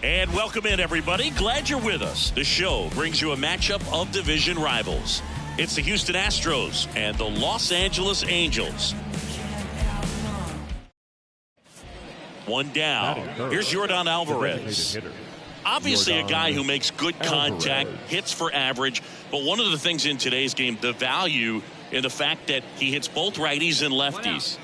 And welcome in, everybody. Glad you're with us. The show brings you a matchup of division rivals. It's the Houston Astros and the Los Angeles Angels. One down. Here's Yordan Alvarez. Obviously a guy who makes good contact, hits for average, but one of the things in today's game, the value in the fact that he hits both righties and lefties.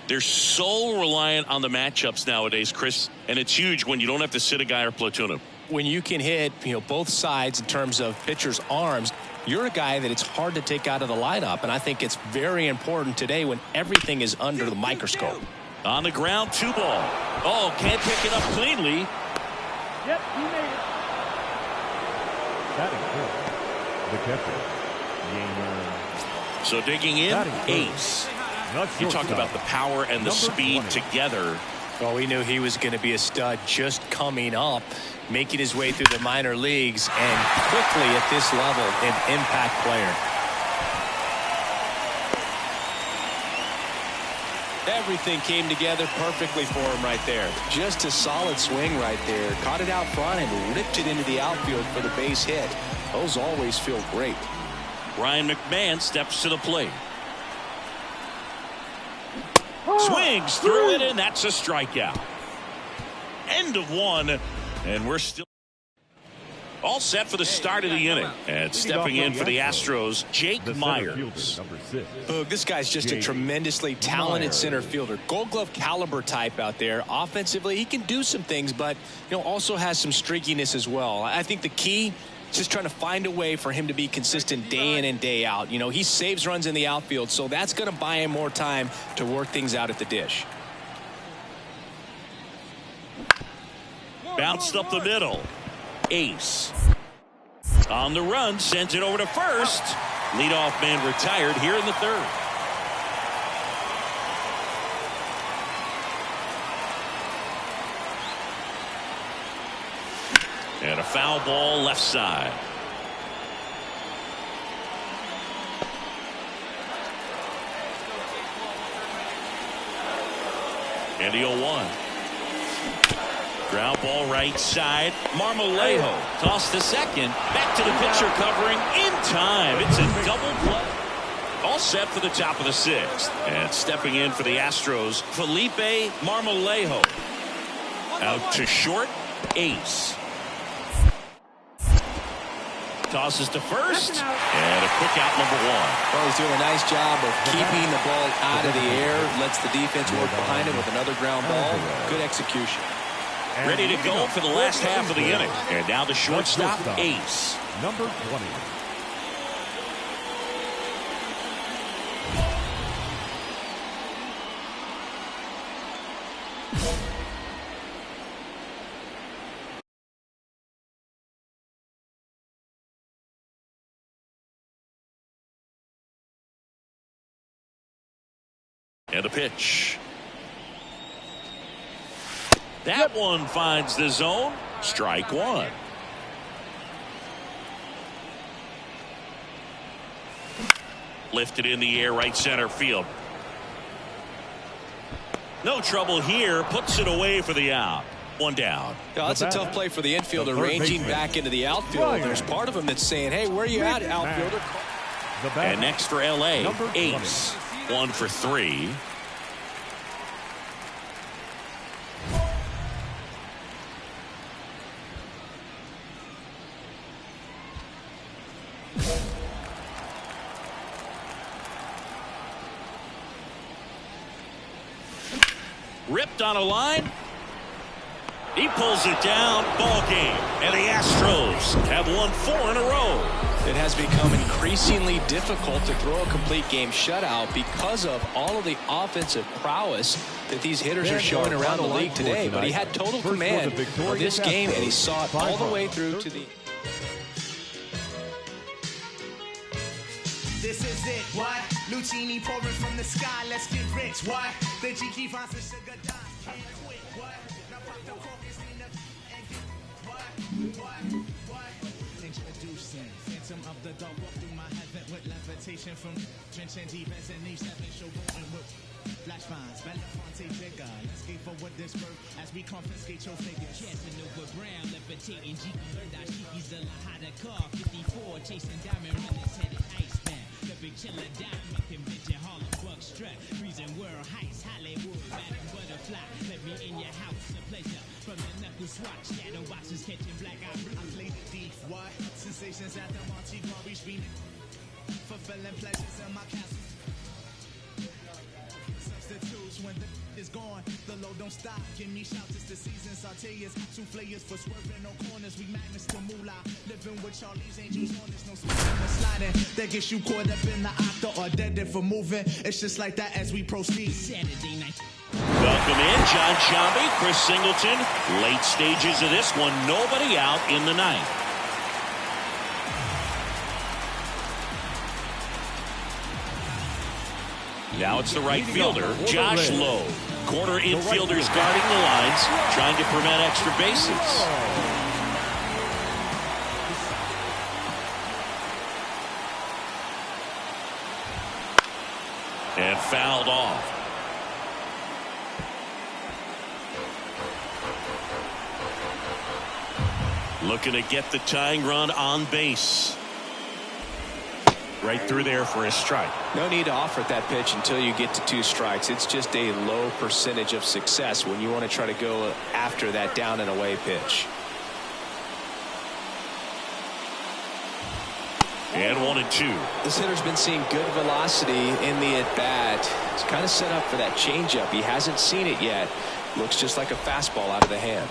They're so reliant on the matchups nowadays, Chris, and it's huge when you don't have to sit a guy or platoon him. When you can hit, both sides in terms of pitchers' arms, you're a guy that it's hard to take out of the lineup, and I think it's very important today when everything is under the microscope. On the ground, 2 ball. Oh, can't pick it up cleanly. Yep, he made it. Batting good. The catcher. So digging in, Ace. You talk about the power and the speed together. Well, we knew he was going to be a stud just coming up, making his way through the minor leagues, and quickly at this level, an impact player. Everything came together perfectly for him right there. Just a solid swing right there. Caught it out front and ripped it into the outfield for the base hit. Those always feel great. Ryan McMahon steps to the plate. Swings through it, and that's a strikeout. End of one, and we're still all set for the start of the inning. And stepping in for the Astros, Jake Myers. This guy's just a tremendously talented center fielder. Gold Glove caliber type out there. Offensively, he can do some things, but also has some streakiness as well. I think the key is just trying to find a way for him to be consistent day in and day out. He saves runs in the outfield, so that's going to buy him more time to work things out at the dish. Bounced up the middle. Ace. On the run, sends it over to first. Leadoff man retired here in the third. And a foul ball left side. And the 0-1. Ground ball right side. Marmolejo tossed to second. Back to the pitcher covering in time. It's a double play. All set for the top of the 6th. And stepping in for the Astros, Felipe Marmolejo. Out to short, Ace. Tosses to first. And a quick out, number 1. Well, he's doing a nice job of keeping the ball out of the air. Lets the defense work behind him with another ground ball. Good execution. Ready to go for the last half of the inning. And now the shortstop, Ace. Number 20. And a pitch. That one finds the zone. Strike 1. Lifted in the air, right center field. No trouble here. Puts it away for the out. 1 down. Yeah, that's a tough play for the infielder, ranging back into the outfield. There's part of him that's saying, hey, where are you at, outfielder? And next for L.A., Ace. 1 for 3. Ripped on a line. He pulls it down. Ball game. And the Astros have won 4 in a row. It has become increasingly difficult to throw a complete game shutout because of all of the offensive prowess that these hitters are showing around the league today. But he had total command of this game, and he saw it all the way through to the... This is it, what? Lucini pouring from the sky, let's get rich, what? The G finds the sugar dimes, can't quit, what? Now pop the corkers in the and get what? Introducing Phantom of the Dark, walk through my heaven with levitation from drenching deep as an E7 show going with Flash finds, Belafonte Jigger. Let's skate forward this birth as we confiscate your figures. Casanova Brown, levitating Jiki, Dashiki, the Lahada car, 54, chasing diamond runners, headed Iceman. The big chiller diamond convention, Harlem Buck strut, freezing world heights, Hollywood, Madam Butterfly. Let me in your house, a pleasure. From the knuckle swatch, shadow boxes catching black eye blue. I played it deep, what? Sensations at the Monte Carlo Street. Fulfilling pleasures in my castle. Substitutes when the is gone, the load don't stop. Give me shouts, it's the season. Sauteers, souffleurs for swerving no corners. We magnets to moolah. Living with Charlie's angels on this, no slipping or sliding. That gets you caught up in the octa or dead for moving. It's just like that as we proceed. Saturday night. Welcome in, John Shambi, Chris Singleton. Late stages of this one, nobody out in the ninth. Now it's the right fielder, Josh Lowe. Corner infielders guarding the lines, trying to prevent extra bases. And fouled off. Looking to get the tying run on base. Right through there for a strike. No need to offer that pitch until you get to 2 strikes. It's just a low percentage of success when you want to try to go after that down and away pitch. And 1-2. This hitter's been seeing good velocity in the at-bat. He's kind of set up for that changeup. He hasn't seen it yet. Looks just like a fastball out of the hand.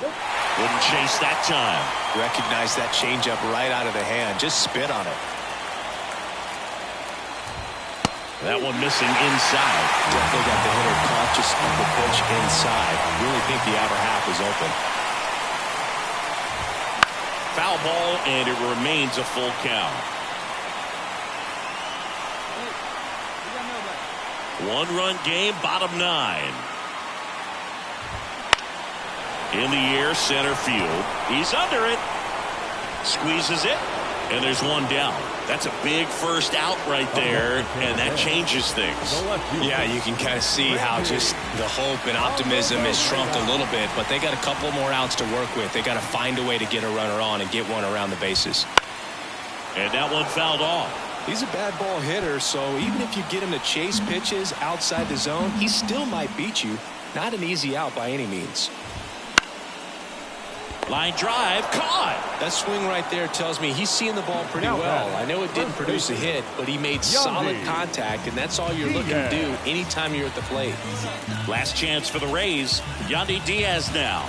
Wouldn't chase that time. Recognize that changeup right out of the hand. Just spit on it. That one missing inside. Definitely got the hitter conscious of the pitch inside. Really think the outer half is open. Foul ball, and it remains a full count. 1-run game, bottom 9. In the air, center field. He's under it. Squeezes it, and there's one down. That's a big first out right there, and that changes things. Yeah, you can kind of see how just the hope and optimism has shrunk a little bit, but they got a couple more outs to work with. They got to find a way to get a runner on and get one around the bases. And that one fouled off. He's a bad ball hitter, so even if you get him to chase pitches outside the zone, he still might beat you. Not an easy out by any means. Line drive, caught. That swing right there tells me he's seeing the ball pretty well. I know it didn't produce a hit, but he made solid contact, and that's all you're looking to do anytime you're at the plate. Last chance for the Rays. Yandy Diaz now.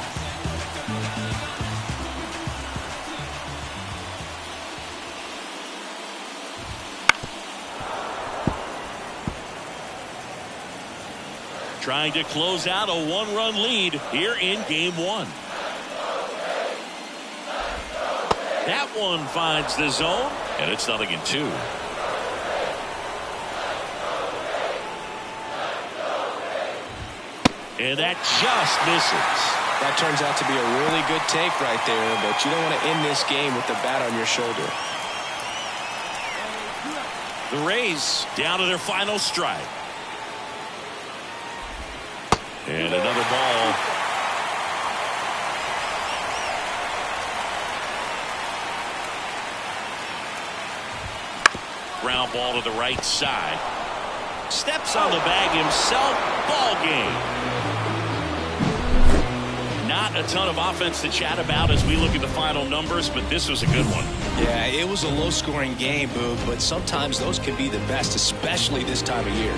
Trying to close out a 1-run lead here in game 1. That one finds the zone, and it's 0-2. And that just misses. That turns out to be a really good take right there, but you don't want to end this game with the bat on your shoulder. The Rays down to their final strike. And another ball. Ground ball to the right side. Steps on the bag himself. Ball game. Not a ton of offense to chat about as we look at the final numbers, but this was a good one. Yeah, it was a low-scoring game, Boog, but sometimes those can be the best, especially this time of year.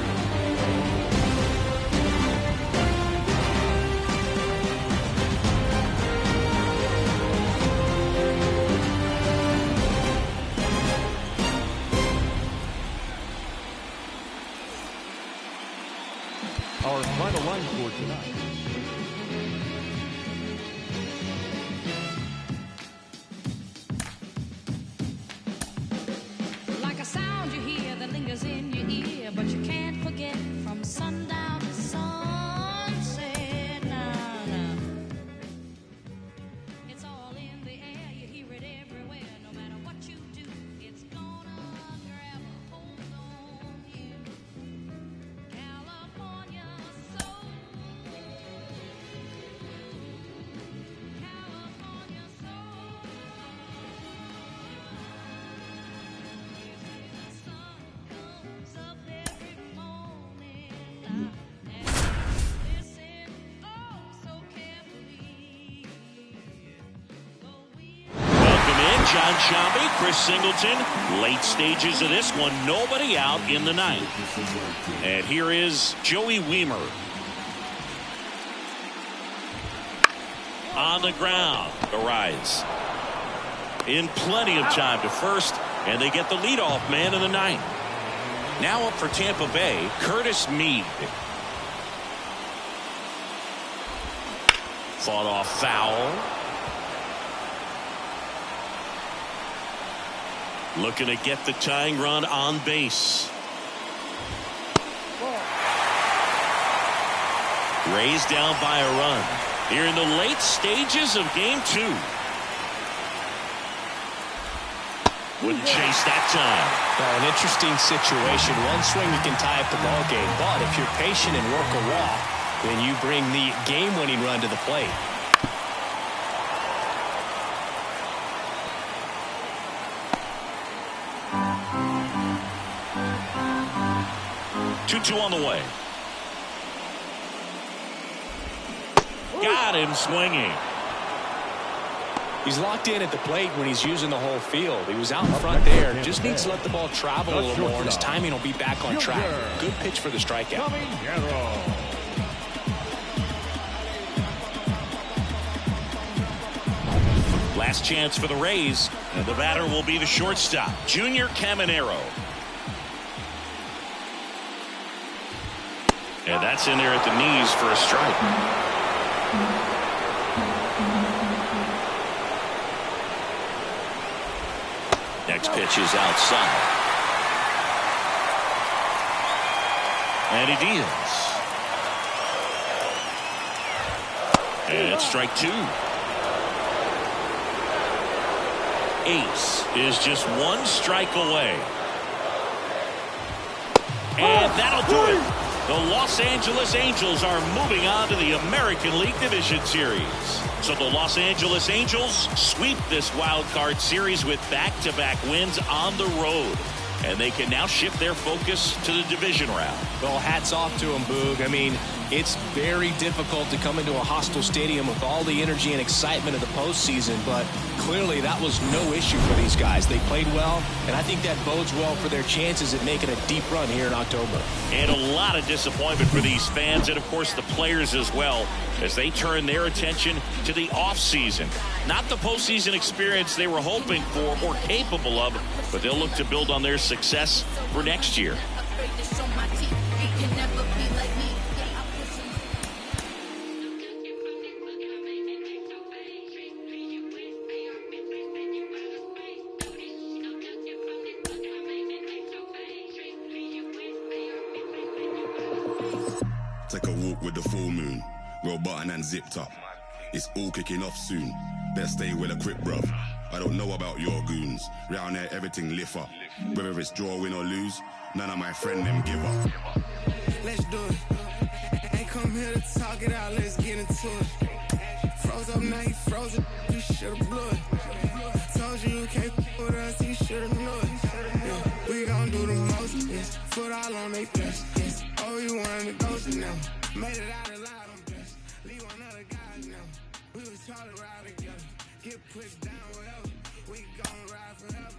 Our final line score tonight. Like a sound you hear that lingers in your ear, but you can't forget from sundown to sunset. Nah, nah. It's all in the air, you hear it everywhere. No matter what you do, it's gonna grab a hold on you. California Shambi, Chris Singleton. Late stages of this one. Nobody out in the ninth. And here is Joey Weimer. On the ground. Arise. In plenty of time to first. And they get the leadoff man in the ninth. Now up for Tampa Bay, Curtis Mead. Fought off foul. Looking to get the tying run on base. Raised down by a run. Here in the late stages of game 2. Wouldn't chase that time. Well, an interesting situation. One swing you can tie up the ball game, but if you're patient and work a walk, then you bring the game-winning run to the plate. 2-2 on the way. Got him swinging. He's locked in at the plate when he's using the whole field. He was out in front there. Just needs to let the ball travel a little more, and his timing will be back on track. Good pitch for the strikeout. Last chance for the Rays, and the batter will be the shortstop, Junior Caminero. And that's in there at the knees for a strike. Next pitch is outside. And he deals. And it's strike 2. Ace is just one strike away. And that'll do it. The Los Angeles Angels are moving on to the American League Division Series. So the Los Angeles Angels sweep this wild card series with back-to-back wins on the road. And they can now shift their focus to the division round. Well, hats off to him, Boog. I mean, it's very difficult to come into a hostile stadium with all the energy and excitement of the postseason, but clearly that was no issue for these guys. They played well, and I think that bodes well for their chances at making a deep run here in October. And a lot of disappointment for these fans and, of course, the players as well as they turn their attention to the offseason. Not the postseason experience they were hoping for or capable of, but they'll look to build on their success for next year. Take a walk with the full moon, roll button and zipped up. It's all kicking off soon. Better stay well equipped, bruv. I don't know about your goons. Round there, everything lift up. Whether it's draw, win or lose, none of my friend them give up. Let's do it. Ain't come here to talk it out, let's get into it. Froze up, now you frozen. You should've blew it. Told you you can't with us, you should've knew it. Yeah, we gon' do the most, yes. Foot all on they flesh, yes. Oh, you wanted to go to now. Made it out alive, I'm blessed. Leave one other guy now. We was trying to ride together. Get pushed down wherever. We gon' ride forever.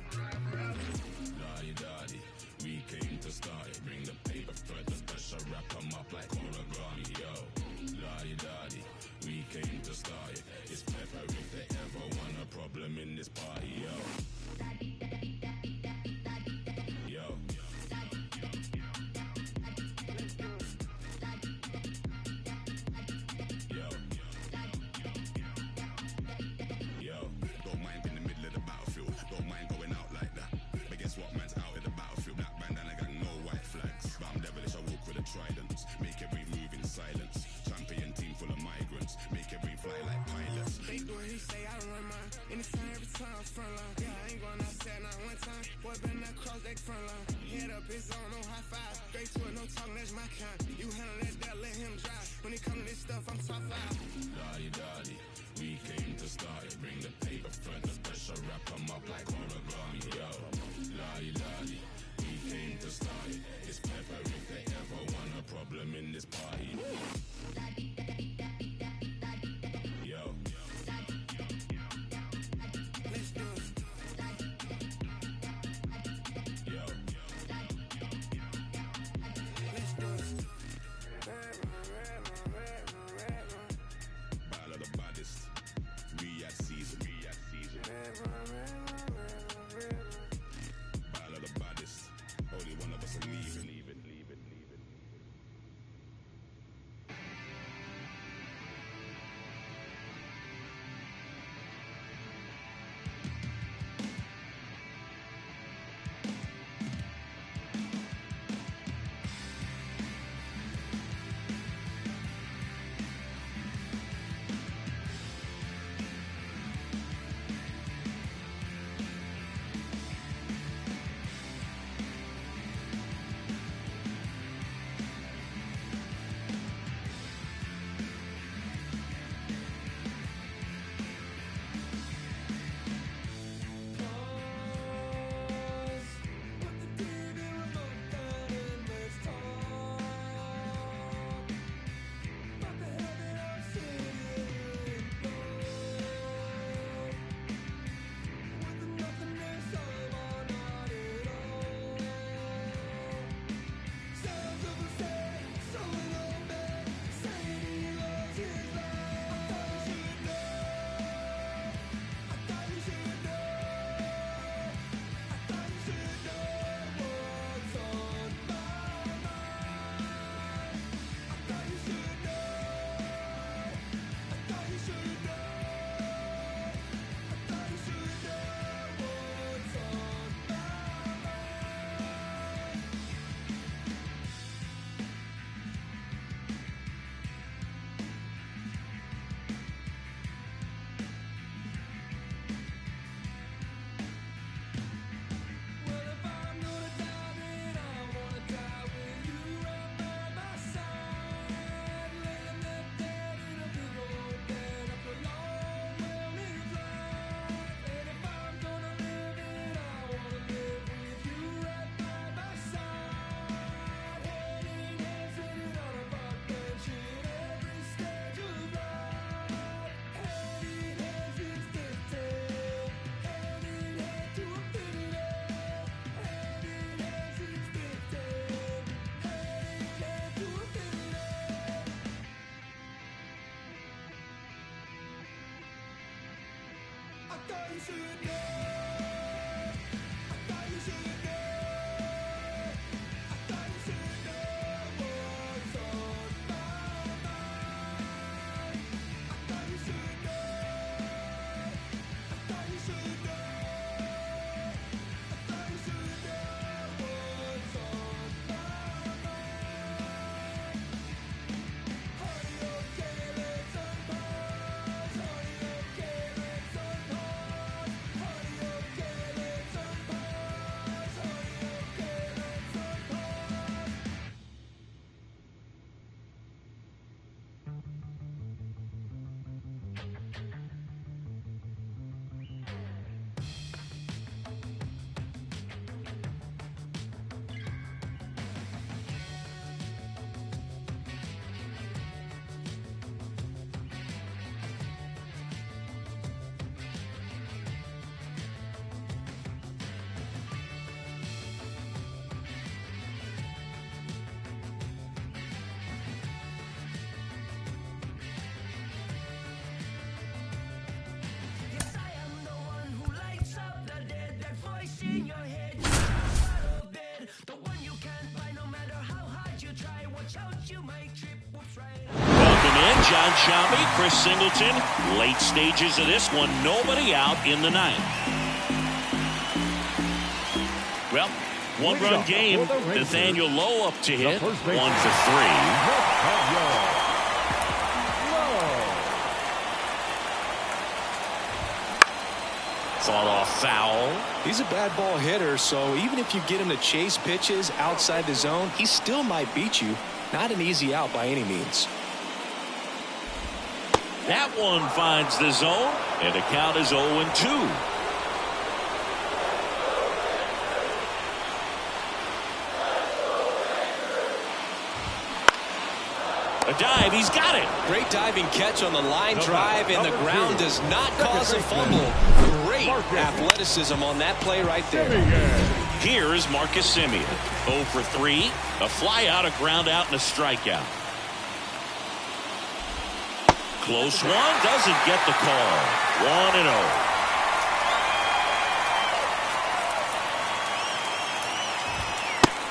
Daddy, we came to start it. Bring the paper for the special, wrap 'em up like origami, yo. Daddy, we came to start it. It's pepper if they ever want a problem in this party, yo. Make every move in silence. Champion team full of migrants. Make every fly like pilots. They do what he say, I run mine. Anytime, every time, front line. Yeah, I ain't going outside not one time. Boy, been that cross that front line. Head up, it's on, no high five. Straight to it, no talking, that's my kind. You handle that, let him drive. When it come to this stuff, I'm top 5. Daddy, we came to start it. Bring the paper for the special, wrap 'em up like origami, yo. Daddy, we came to start it. It's pepper if they ever want a problem in this party. Yo. Let's do it. John Shambi, Chris Singleton. Late stages of this one. Nobody out in the ninth. Well, one-run game. Nathaniel Lowe up to hit. 1 for 3. Fought off foul. He's a bad ball hitter, so even if you get him to chase pitches outside the zone, he still might beat you. Not an easy out by any means. That one finds the zone, and the count is 0-2. A dive, he's got it. Great diving catch on the line drive, and the ground does not cause a fumble. Great athleticism on that play right there. Here is Marcus Semien. 0 for 3. A fly out, a ground out, and a strikeout. Close one, doesn't get the call. 1-0.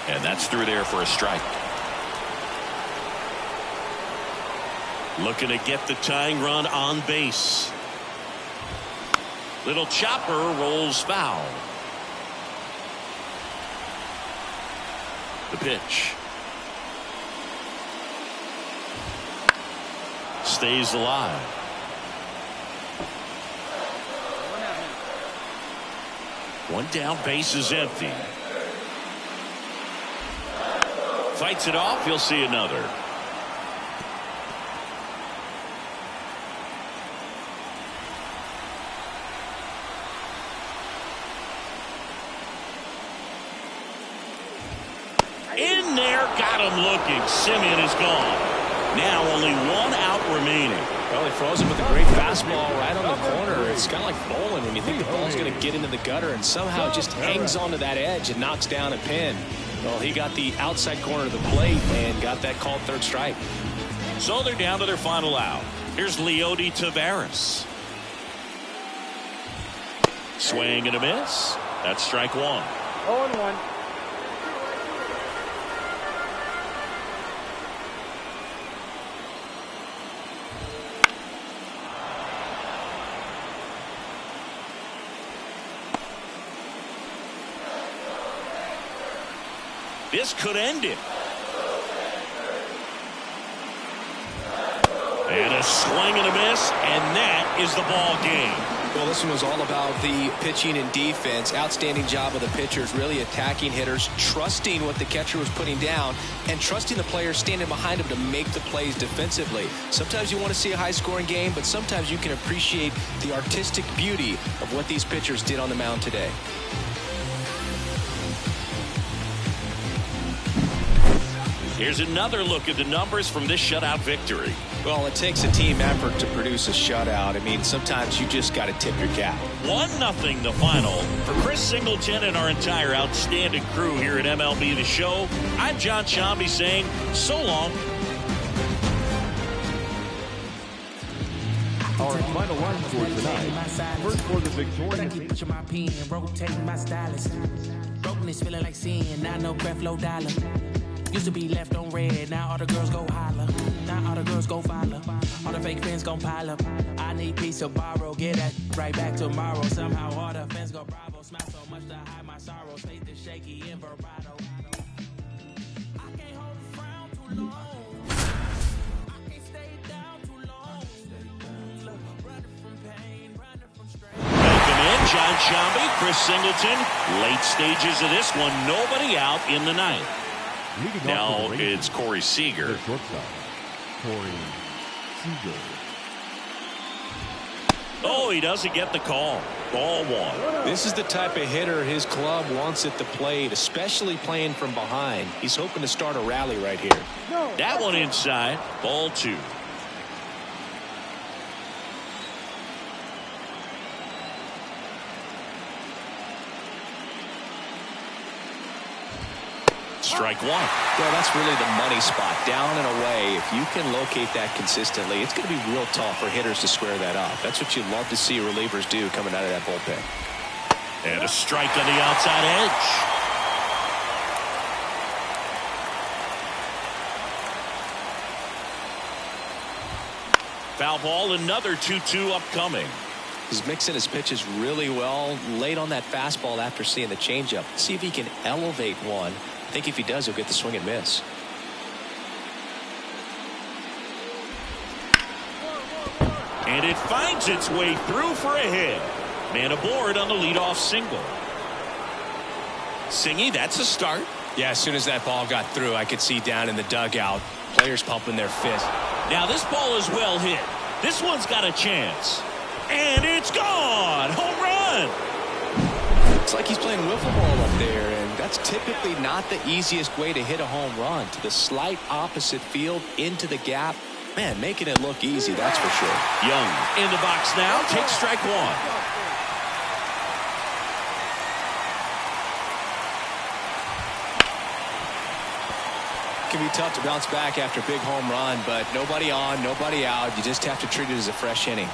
And that's through there for a strike. Looking to get the tying run on base. Little chopper rolls foul. The pitch. Stays alive. One down, base is empty. Fights it off, you'll see another. In there, got him looking. Semien is gone. Now only one out remaining. Well, he froze him with a great fastball right on the corner. It's kind of like bowling when you think the ball's going to get into the gutter, and somehow it just hangs onto that edge and knocks down a pin. Well, he got the outside corner of the plate and got that called third strike. So they're down to their final out. Here's Leody Taveras. Swing and a miss. That's strike one. 0-1. This could end it. And a swing and a miss, and that is the ball game. Well, this one was all about the pitching and defense. Outstanding job of the pitchers, really attacking hitters, trusting what the catcher was putting down, and trusting the players standing behind him to make the plays defensively. Sometimes you want to see a high-scoring game, but sometimes you can appreciate the artistic beauty of what these pitchers did on the mound today. Here's another look at the numbers from this shutout victory. Well, it takes a team effort to produce a shutout. I mean, sometimes you just got to tip your cap. 1-0 the final. For Chris Singleton and our entire outstanding crew here at MLB The Show, I'm John Shambi saying so long. Our final line for tonight. First for the victorious. Keep pushing my pen, rotating my stylus. Brokenness feeling like sin, now no breath, low dollar. Used to be left on red, now all the girls go holler. Now all the girls go follow. All the fake fans gon' pile up. I need peace to borrow, get that right back tomorrow. Somehow all the fans go bravo. Smile so much to hide my sorrows. Faith is shaky in vibrato. I can't hold a frown too long. I can't stay down too long. Running from pain, running from strain. Welcome in, John Shambi, Chris Singleton. Late stages of this one, nobody out in the ninth. Now it's Corey Seager. Corey Seager. Oh, he doesn't get the call. Ball one. This is the type of hitter his club wants at the plate, especially playing from behind. He's hoping to start a rally right here. That one inside. Ball two. Strike one. Well, that's really the money spot, down and away. If you can locate that consistently, it's going to be real tough for hitters to square that off. That's what you love to see relievers do coming out of that bullpen. And a strike on the outside edge. Foul ball, another 2-2 upcoming. He's mixing his pitches really well. Late on that fastball after seeing the changeup. See if he can elevate one. I think if he does, he'll get the swing and miss. And it finds its way through for a hit. Man aboard on the leadoff single. Singy, that's a start. Yeah, as soon as that ball got through, I could see down in the dugout, players pumping their fist. Now this ball is well hit. This one's got a chance. And it's gone. Home run. It's like he's playing wiffle ball up there, and that's typically not the easiest way to hit a home run. To the slight opposite field, into the gap. Man, making it look easy, that's for sure. Young in the box now, takes strike one. It can be tough to bounce back after a big home run, but nobody on, nobody out. You just have to treat it as a fresh inning.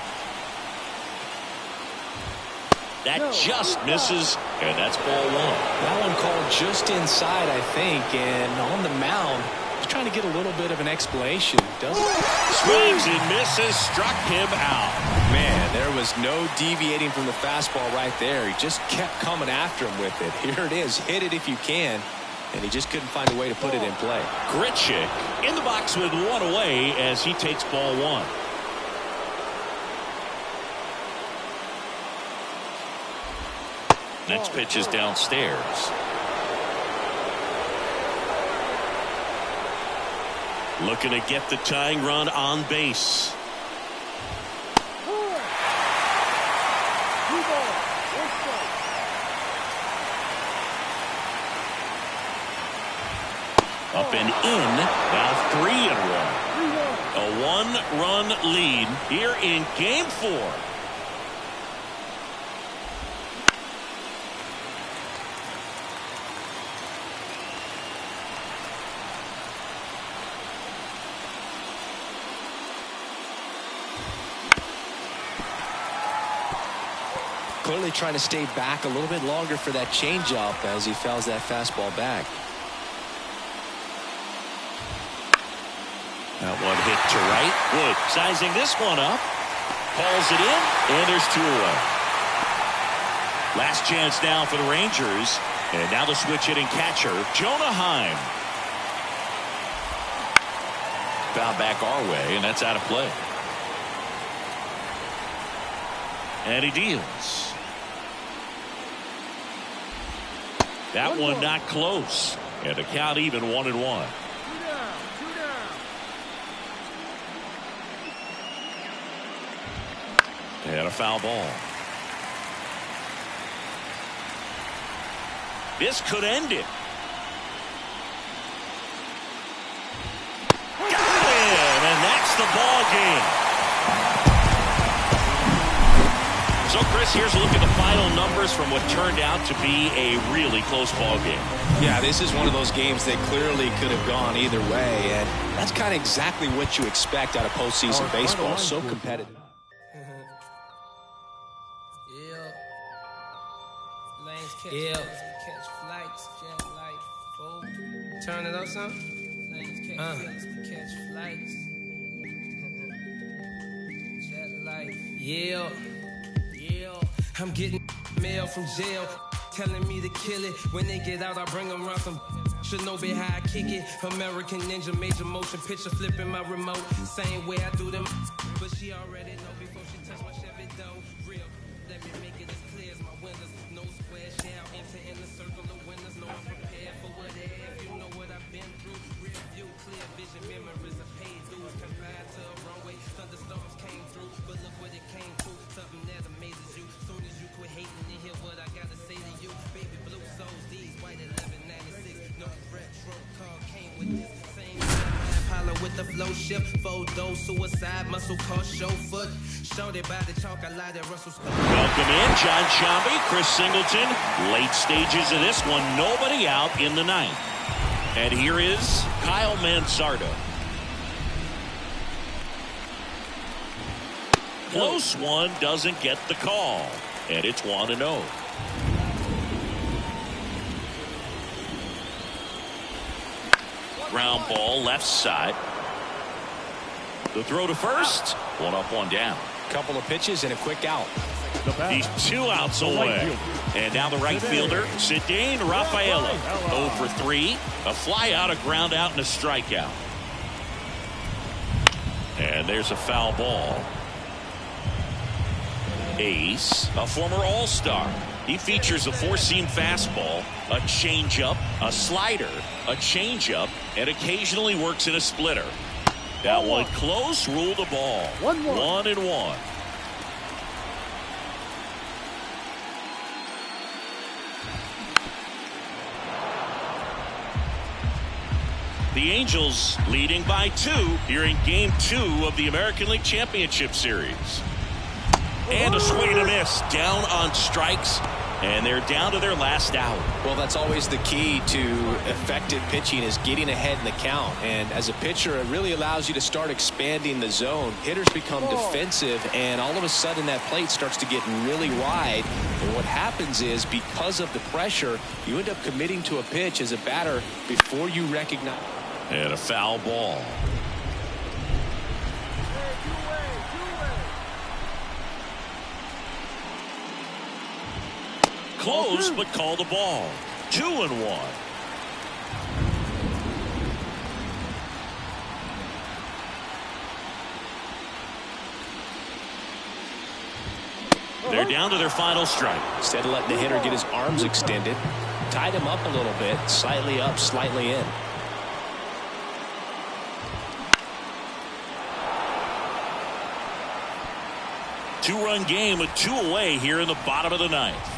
That just misses, and that's ball one. That one called just inside, I think, and on the mound, he's trying to get a little bit of an explanation, doesn't he? Swings and misses, struck him out. Man, there was no deviating from the fastball right there. He just kept coming after him with it. Here it is, hit it if you can, and he just couldn't find a way to put it in play. Grichuk in the box with one away as he takes ball one. Next pitch is downstairs. Looking to get the tying run on base. Up and in. Now 3-1. A one-run lead here in Game 4. Clearly trying to stay back a little bit longer for that changeup as he fouls that fastball back. That one hit to right. Wood sizing this one up. Calls it in, and there's 2 away. Last chance now for the Rangers. And now the switch hitting catcher, Jonah Heim. Foul back our way, and that's out of play. And he deals. That one not close. And the count even 1-1. And a foul ball. This could end it. Got it in, and that's the ball game. So, Chris, here's a look at the final numbers from what turned out to be a really close ball game. Yeah, this is one of those games that clearly could have gone either way, and that's kind of exactly what you expect out of postseason baseball. So competitive. Yeah. Catch flights, jet light, fold. Turn it up some. Catch flights. Jet light. Yeah. I'm getting mail from jail, telling me to kill it. When they get out, I bring them around some. Should know be how I kick it. American Ninja, major motion picture, flipping my remote. Same way I do them, but she already know before she touch my Chevy dough. Real, let me make it as clear as my windows. No square shall enter in the circle of winners. No, I'm prepared for whatever. You know what I've been through. Real view, clear vision, memories of paid dues. Confined to a runway, thunderstorms came through, but look what it came to. Something that amazes you. Soon as you quit hating and hear what I gotta say to you. Baby blue souls, these white 1196. No retro car came with this same Apollo with the flow shift. Photo suicide muscle car show foot. Showed it by the chalk. I lied at Russell. Welcome in, John Shambi, Chris Singleton. Late stages of this one, nobody out in the ninth. And here is Kyle Mansardo. Close one, doesn't get the call. And it's 1-0. Ground ball left side. The throw to first. One up, one down. Couple of pitches and a quick out. He's 2 outs away. And now the right fielder, Cedane Rafaela. 0 for 3. A fly out, a ground out, and a strikeout. And there's a foul ball. Ace, a former All-Star. He features a 4-seam fastball, a changeup, a slider, a changeup, and occasionally works in a splitter. That one close, ruled a ball. 1-1. The Angels leading by 2 here in Game 2 of the American League Championship Series. And a swing and a miss. Down on strikes. And they're down to their last out. Well, that's always the key to effective pitching, is getting ahead in the count. And as a pitcher, it really allows you to start expanding the zone. Hitters become defensive, and all of a sudden that plate starts to get really wide. And what happens is, because of the pressure, you end up committing to a pitch as a batter before you recognize. And a foul ball. Close, but called a ball. 2-1. They're down to their final strike. Instead of letting the hitter get his arms extended, tied him up a little bit, slightly up, slightly in. Two-run game with 2 away here in the bottom of the 9th.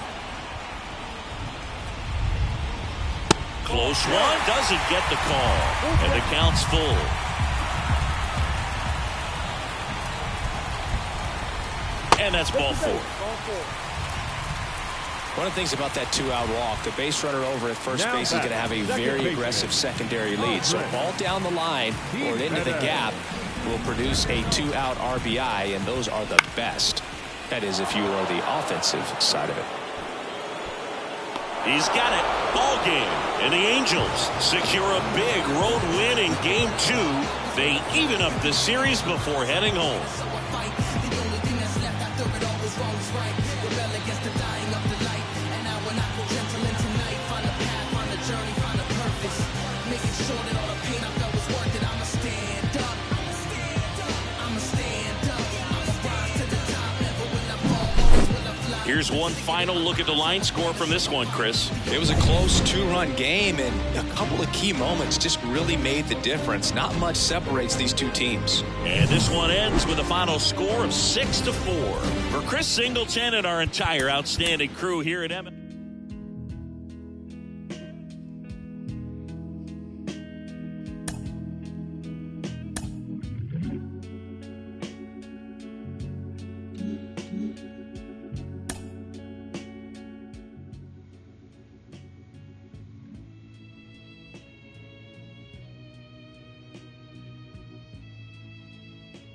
Close one, doesn't get the call, and the count's full. And that's ball 4. One of the things about that 2-out walk, the base runner over at first base is going to have a very aggressive secondary lead. So ball down the line or into the gap will produce a 2-out RBI, and those are the best. That is, if you are the offensive side of it. He's got it. Ball game. And the Angels secure a big road win in Game 2. They even up the series before heading home. Here's one final look at the line score from this one, Chris. It was a close 2-run game, and a couple of key moments just really made the difference. Not much separates these two teams. And this one ends with a final score of 6-4. For Chris Singleton and our entire outstanding crew here at M.